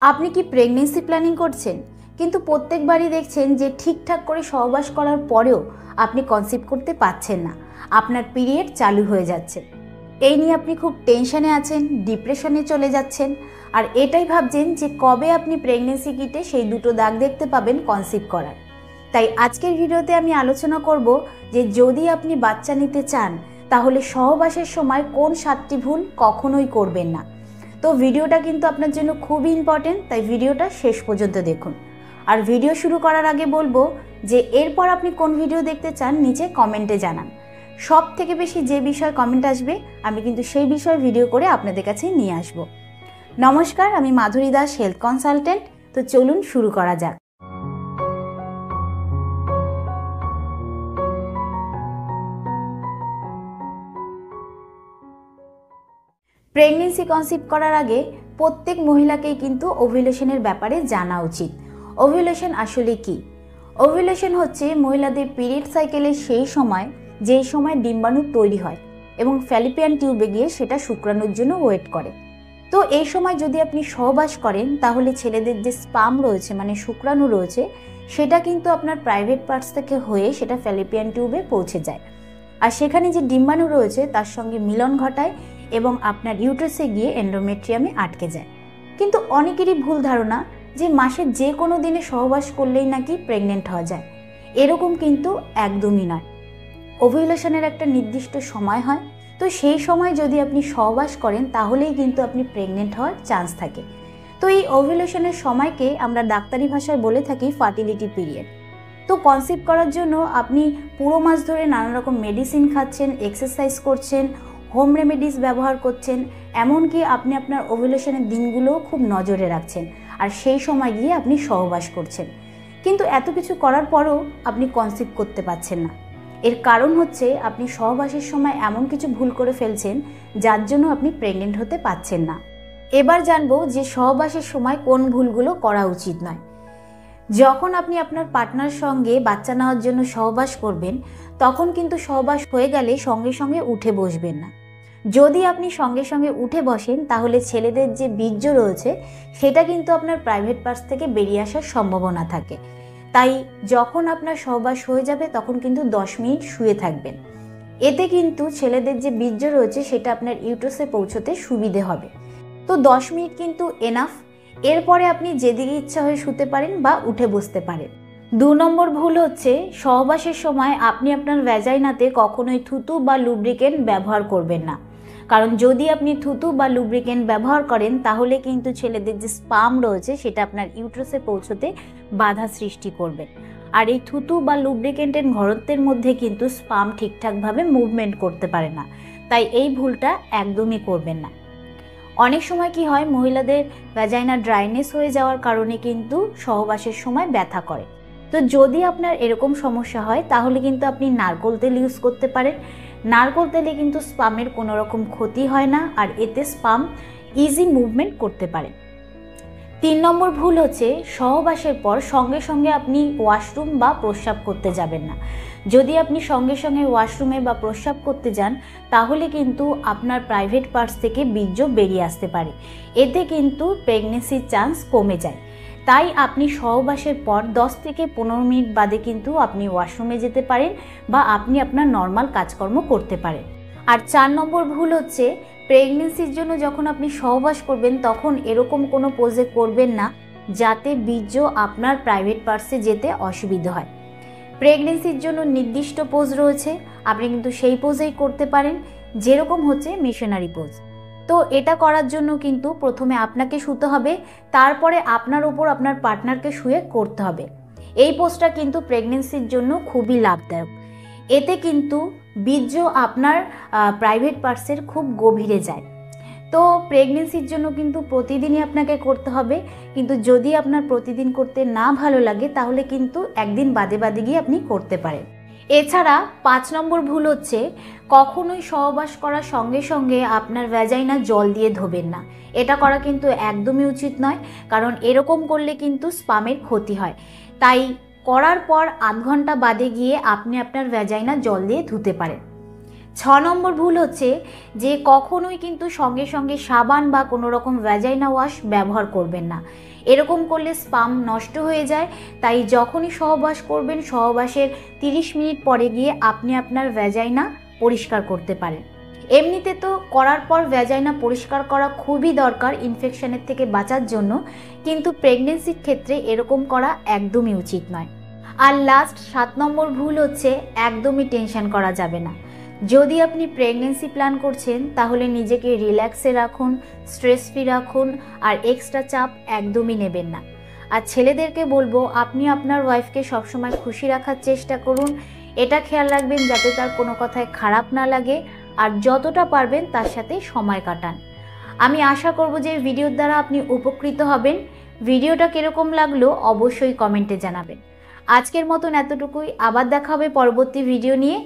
আপনি কি pregnancy planning করছেন কিন্তু প্রত্যেকবারই দেখছেন যে ঠিকঠাক করে সহবাস করার পরেও আপনি কনসিভ করতে পারছেন না, আপনার পিরিয়ড চালু হয়ে যাচ্ছে। এই নিয়ে আপনি খুব টেনশনে আছেন, ডিপ্রেশনে চলে যাচ্ছেন আর এটাই ভাবছেন যে কবে আপনি প্রেগনেন্সি কিটে সেই দুটো দাগ দেখতে পাবেন কনসিভ করার। তাই আজকের ভিডিওতে আমি আলোচনা করব যে যদি আপনি বাচ্চা নিতে চান তাহলে সহবাসের সময় কোন 7টি ভুল কখনোই করবেন না। তো ভিডিওটা কিন্তু আপনার জন্য খুবই ইম্পর্টেন্ট, তাই ভিডিওটা শেষ পর্যন্ত দেখুন। আর ভিডিও শুরু করার আগে বলবো যে এরপর আপনি কোন ভিডিও দেখতে চান নিচে কমেন্টে জানান। সব থেকে বেশি যে বিষয় কমেন্ট আসবে আমি কিন্তু সেই বিষয়ে ভিডিও করে আপনাদের কাছে নিয়ে আসব। নমস্কার, আমি মাধুরী দাস, হেলথ কনসালটেন্ট। তো চলুন শুরু করা যাক। প্রেগনেন্সি কনসিভ করার আগে প্রত্যেক মহিলাকেই কিন্তু ওভুলেশনের ব্যাপারে জানা উচিত। ওভুলেশন আসলে কি? ওভুলেশন হচ্ছে মহিলাদের পিরিয়ড সাইকেলের সেই সময় যেই সময় ডিম্বাণু তৈরি হয় এবং ফ্যালিপিয়ান টিউবে গিয়ে সেটা শুক্রাণুর জন্য ওয়েট করে। তো এই সময় যদি আপনি সহবাস করেন তাহলে ছেলেদের যে স্পার্ম রয়েছে মানে শুক্রাণু রয়েছে সেটা কিন্তু আপনার প্রাইভেট পার্টস থেকে হয়ে সেটা ফ্যালিপিয়ান টিউবে পৌঁছে যায় আর সেখানে যে ডিম্বাণু রয়েছে তার সঙ্গে মিলন ঘটায় এবং আপনার ইউট্রাসে গিয়ে এন্ডোমেট্রিয়ামে আটকে যায়। কিন্তু অনেকেরই ভুল ধারণা যে মাসের যে কোনো দিনে সহবাস করলেই নাকি প্রেগনেন্ট হওয়া যায়। এরকম কিন্তু একদমই নয়। ওভুলেশনের একটা নির্দিষ্ট সময় হয়, তো সেই সময় যদি আপনি সহবাস করেন তাহলেই কিন্তু আপনি প্রেগনেন্ট হওয়ার চান্স থাকে। তো এই ওভুলেশনের সময়কে আমরা ডাক্তারি ভাষায় বলে থাকি ফার্টিলিটি পিরিয়ড। তো কনসিভ করার জন্য আপনি পুরো মাস ধরে নানা রকম মেডিসিন খাচ্ছেন, এক্সারসাইজ করছেন, হোম রেমেডিস ব্যবহার করছেন, এমনকি আপনি আপনার ওভুলেশনের দিনগুলোও খুব নজরে রাখছেন আর সেই সময় গিয়ে আপনি সহবাস করছেন। কিন্তু এত কিছু করার পরও আপনি কনসিভ করতে পারছেন না। এর কারণ হচ্ছে আপনি সহবাসের সময় এমন কিছু ভুল করে ফেলছেন যার জন্য আপনি প্রেগনেন্ট হতে পারছেন না। এবার জানবো যে সহবাসের সময় কোন ভুলগুলো করা উচিত নয়। যখন আপনি আপনার পার্টনার সঙ্গে বাচ্চা নেওয়ার জন্য সহবাস করবেন তখন কিন্তু সহবাস হয়ে গেলে সঙ্গে সঙ্গে উঠে বসবেন না। যদি আপনি সঙ্গে সঙ্গে উঠে বসেন তাহলে ছেলেদের যে বীর্য রয়েছে সেটা কিন্তু আপনার প্রাইভেট পার্টস থেকে বেরিয়ে আসার সম্ভাবনা থাকে। তাই যখন আপনার সহবাস হয়ে যাবে তখন কিন্তু 10 মিনিট শুয়ে থাকবেন। এতে কিন্তু ছেলেদের যে বীর্য রয়েছে সেটা আপনার ইউট্রাসে পৌঁছতে সুবিধে হবে। তো 10 মিনিট কিন্তু এনাফ। এরপরে আপনি যেদিকে ইচ্ছা হয়ে শুতে পারেন বা উঠে বসতে পারেন। 2 নম্বর ভুল হচ্ছে সহবাসের সময় আপনি আপনার ভ্যাজাইনাতে কখনোই থুতু বা লুব্রিকেন্ট ব্যবহার করবেন না। কারণ যদি আপনি থুতু বা লুব্রিকেন্ট ব্যবহার করেন তাহলে কিন্তু ছেলেদের যে স্পার্ম রয়েছে সেটা আপনার ইউট্রাসে পৌঁছতে বাধা সৃষ্টি করবে। আর এই থুতু বা লুব্রিকেন্টের ঘনত্বের মধ্যে কিন্তু স্পার্ম ঠিকঠাকভাবে মুভমেন্ট করতে পারে না। তাই এই ভুলটা একদমই করবেন না। অনেক সময় কি হয়, মহিলাদের ভ্যাজাইনা ড্রাইনেস হয়ে যাওয়ার কারণে কিন্তু সহবাসের সময় ব্যথা করে। তো যদি আপনার এরকম সমস্যা হয় তাহলে কিন্তু আপনি নারকোল তেল ইউজ করতে পারেন। নারকোল তেলে কিন্তু স্পামের কোনো রকম ক্ষতি হয় না আর এতে স্পাম ইজি মুভমেন্ট করতে পারে। 3 নম্বর ভুল হচ্ছে সহবাসের পর সঙ্গে সঙ্গে আপনি ওয়াশরুম বা প্রস্রাব করতে যাবেন না। যদি আপনি সঙ্গে সঙ্গে ওয়াশরুমে বা প্রস্রাব করতে যান তাহলে কিন্তু আপনার প্রাইভেট পার্টস থেকে বীর্য বেরিয়ে আসতে পারে। এতে কিন্তু প্রেগনেন্সির চান্স কমে যায়। তাই আপনি সহবাসের পর 10 থেকে 15 মিনিট বাদে কিন্তু আপনি ওয়াশরুমে যেতে পারেন বা আপনি আপনার নর্মাল কাজকর্ম করতে পারেন। আর 4 নম্বর ভুল হচ্ছে প্রেগনেন্সির জন্য যখন আপনি সহবাস করবেন তখন এরকম কোনো পোজে করবেন না যাতে বীর্য আপনার প্রাইভেট পার্টসে যেতে অসুবিধা হয়। প্রেগনেন্সির জন্য নির্দিষ্ট পোজ রয়েছে, আপনি কিন্তু সেই পোজেই করতে পারেন, যেরকম হচ্ছে মিশনারি পোজ। তো এটা করার জন্য কিন্তু প্রথমে আপনাকে শুতে হবে, তারপরে আপনার উপর আপনার পার্টনারকে শুয়ে করতে হবে। এই পোজটা কিন্তু প্রেগনেন্সির জন্য খুবই লাভদায়ক। এতে কিন্তু বীর্য আপনার প্রাইভেট পার্টসের খুব গভীরে যায়। তো প্রেগনেন্সির জন্য কিন্তু প্রতিদিনই আপনাকে করতে হবে, কিন্তু যদি আপনার প্রতিদিন করতে না ভালো লাগে তাহলে কিন্তু একদিন বাদে বাদে গিয়ে আপনি করতে পারেন। এছাড়া 5 নম্বর ভুল হচ্ছে কখনোই সহবাস করার সঙ্গে সঙ্গে আপনার ভ্যাজাইনা জল দিয়ে ধোবেন না। এটা করা কিন্তু একদমই উচিত নয়, কারণ এরকম করলে কিন্তু স্পামের ক্ষতি হয়। তাই করার পর আধ ঘন্টা বাদে গিয়ে আপনি আপনার ভ্যাজাইনা জল দিয়ে ধুতে পারেন। 6 নম্বর ভুল হচ্ছে যে কখনোই কিন্তু সঙ্গে সঙ্গে সাবান বা কোনো রকম ভ্যাজাইনা ওয়াশ ব্যবহার করবেন না। এরকম করলে স্পাম নষ্ট হয়ে যায়। তাই যখনই সহবাস করবেন, সহবাসের 30 মিনিট পরে গিয়ে আপনি আপনার ভ্যাজাইনা পরিষ্কার করতে পারেন। এমনিতে তো করার পর ভ্যাজাইনা পরিষ্কার করা খুবই দরকার ইনফেকশনের থেকে বাঁচার জন্য, কিন্তু প্রেগনেন্সির ক্ষেত্রে এরকম করা একদমই উচিত নয়। আর লাস্ট 7 নম্বর ভুল হচ্ছে একদমই টেনশন করা যাবে না। যদি আপনি প্রেগনেন্সি প্ল্যান করছেন তাহলে নিজেকে রিল্যাক্সে রাখুন, স্ট্রেস ফ্রি রাখুন, আর এক্সট্রা চাপ একদমই নেবেন না। আর ছেলেদেরকে বলবো, আপনি আপনার ওয়াইফকে সবসময় খুশি রাখার চেষ্টা করুন। এটা খেয়াল রাখবেন যাতে তার কোনো কথায় খারাপ না লাগে, আর যতটা পারবেন তার সাথে সময় কাটান। আমি আশা করব যে ভিডিওর দ্বারা আপনি উপকৃত হবেন। ভিডিওটা কীরকম লাগলো অবশ্যই কমেন্টে জানাবেন। আজকের মতন এতটুকুই, আবার দেখা হবে পরবর্তী ভিডিও নিয়ে।